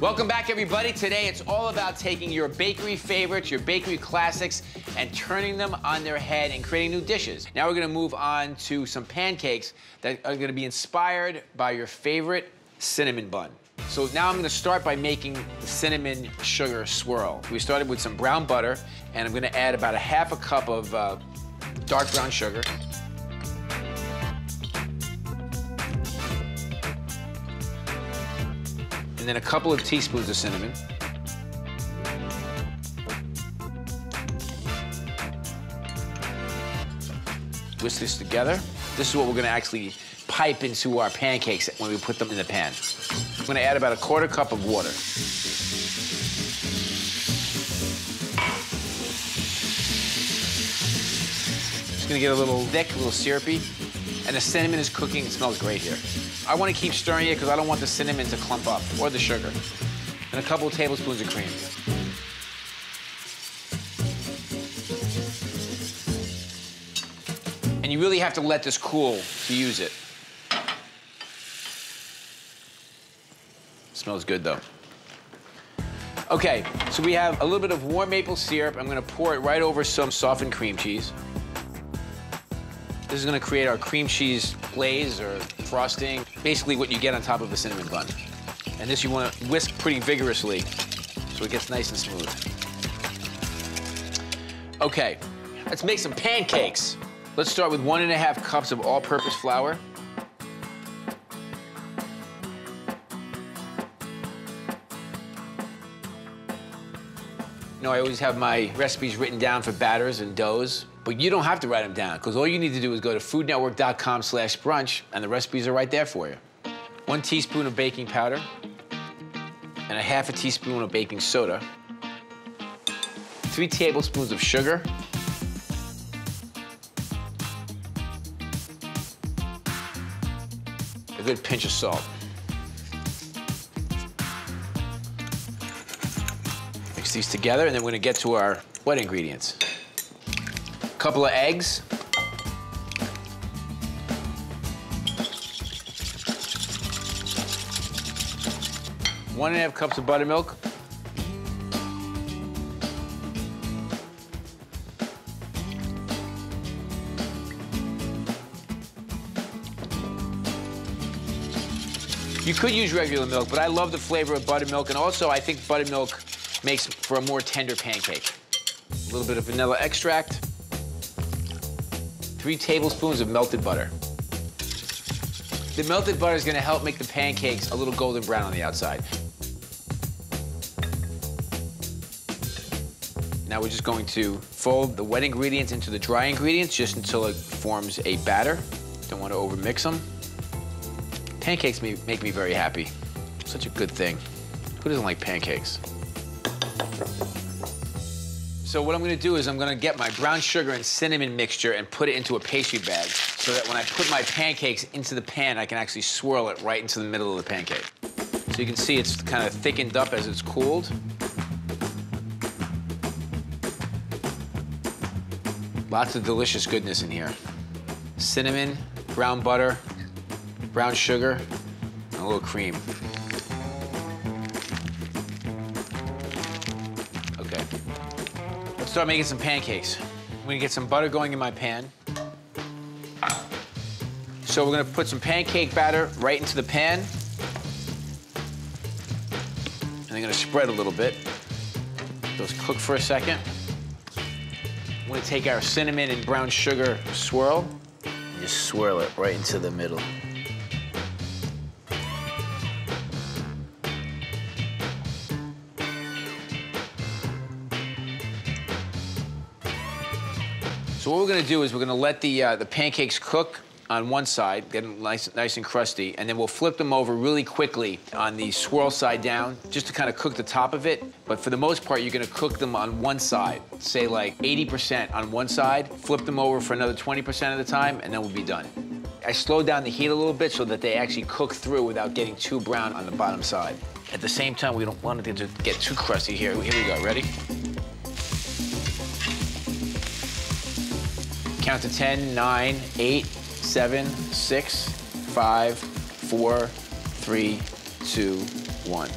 Welcome back, everybody. Today, it's all about taking your bakery favorites, your bakery classics, and turning them on their head and creating new dishes. Now we're gonna move on to some pancakes that are gonna be inspired by your favorite cinnamon bun. So now I'm gonna start by making the cinnamon sugar swirl. We started with some brown butter, and I'm gonna add about a half a cup of dark brown sugar. And then a couple of teaspoons of cinnamon. Whisk this together. This is what we're gonna actually pipe into our pancakes when we put them in the pan. I'm gonna add about a quarter cup of water. It's gonna get a little thick, a little syrupy. And the cinnamon is cooking, it smells great here. I wanna keep stirring it because I don't want the cinnamon to clump up, or the sugar. And a couple of tablespoons of cream. And you really have to let this cool to use it. Smells good though. Okay, so we have a little bit of warm maple syrup. I'm gonna pour it right over some softened cream cheese. This is gonna create our cream cheese glaze or frosting, basically what you get on top of a cinnamon bun. And this you wanna whisk pretty vigorously so it gets nice and smooth. Okay, let's make some pancakes. Let's start with 1½ cups of all-purpose flour. You know, I always have my recipes written down for batters and doughs, but you don't have to write them down, because all you need to do is go to foodnetwork.com/brunch, and the recipes are right there for you. 1 teaspoon of baking powder, and a ½ teaspoon of baking soda, 3 tablespoons of sugar, a good pinch of salt. Mix these together, and then we're gonna get to our wet ingredients. A couple of eggs. One and a half cups of buttermilk. You could use regular milk, but I love the flavor of buttermilk, and also I think buttermilk makes for a more tender pancake. A little bit of vanilla extract. 3 tablespoons of melted butter. The melted butter is gonna help make the pancakes a little golden brown on the outside. Now we're just going to fold the wet ingredients into the dry ingredients just until it forms a batter. Don't want to overmix them. Pancakes make me very happy. Such a good thing. Who doesn't like pancakes? So what I'm gonna do is I'm gonna get my brown sugar and cinnamon mixture and put it into a pastry bag so that when I put my pancakes into the pan, I can actually swirl it right into the middle of the pancake. So you can see it's kind of thickened up as it's cooled. Lots of delicious goodness in here. Cinnamon, brown butter, brown sugar, and a little cream. Okay. Let's start making some pancakes. I'm gonna get some butter going in my pan. So we're gonna put some pancake batter right into the pan. And I'm gonna spread a little bit. Those cook for a second. I'm gonna take our cinnamon and brown sugar swirl and just swirl it right into the middle. So what we're gonna do is we're gonna let the pancakes cook on one side, get them nice and crusty, and then we'll flip them over really quickly on the swirl side down, just to kind of cook the top of it. But for the most part, you're gonna cook them on one side, say like 80% on one side, flip them over for another 20% of the time, and then we'll be done. I slowed down the heat a little bit so that they actually cook through without getting too brown on the bottom side. At the same time, we don't want it to get too crusty here. Here we go, ready? Count to 10, 9, 8, 7, 6, 5, 4, 3, 2, 1.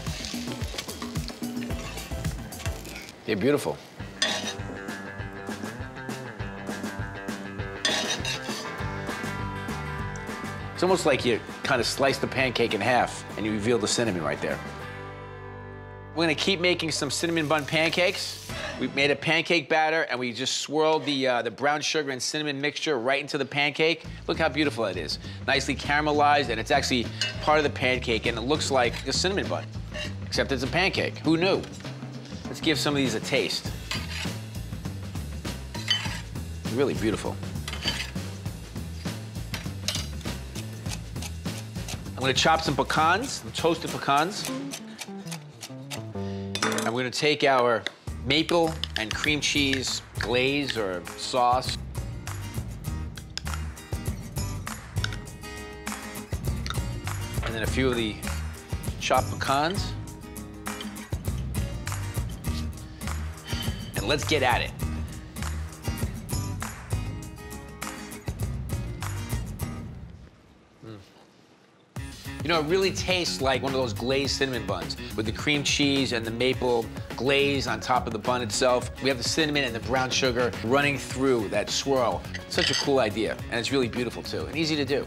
They're beautiful. It's almost like you kind of slice the pancake in half and you reveal the cinnamon right there. We're gonna keep making some cinnamon bun pancakes. We made a pancake batter and we just swirled the brown sugar and cinnamon mixture right into the pancake. Look how beautiful it is. Nicely caramelized, and it's actually part of the pancake, and it looks like a cinnamon bun, except it's a pancake. Who knew? Let's give some of these a taste. Really beautiful. I'm gonna chop some pecans, some toasted pecans. And we're gonna take our maple and cream cheese glaze or sauce. And then a few of the chopped pecans. And let's get at it. You know, it really tastes like one of those glazed cinnamon buns with the cream cheese and the maple glaze on top of the bun itself. We have the cinnamon and the brown sugar running through that swirl. Such a cool idea, and it's really beautiful too, and easy to do.